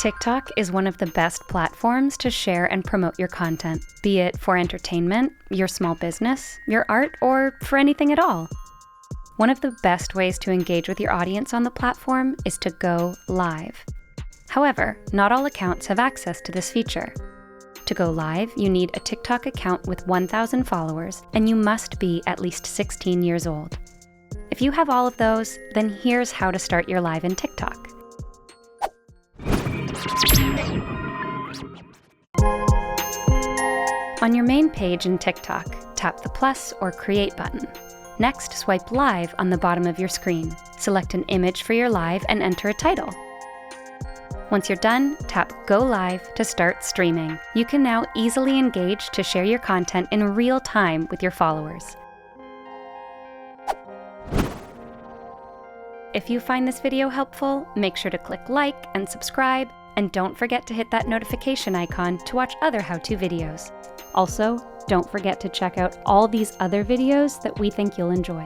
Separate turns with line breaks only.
TikTok is one of the best platforms to share and promote your content, be it for entertainment, your small business, your art, or for anything at all. One of the best ways to engage with your audience on the platform is to go live. However, not all accounts have access to this feature. To go live, you need a TikTok account with 1,000 followers, and you must be at least 16 years old. If you have all of those, then here's how to start your live in TikTok. On your main page in TikTok, tap the plus or create button. Next, swipe live on the bottom of your screen. Select an image for your live and enter a title. Once you're done, tap Go Live to start streaming. You can now easily engage to share your content in real time with your followers. If you find this video helpful, make sure to click like and subscribe, and don't forget to hit that notification icon to watch other how-to videos. Also, don't forget to check out all these other videos that we think you'll enjoy.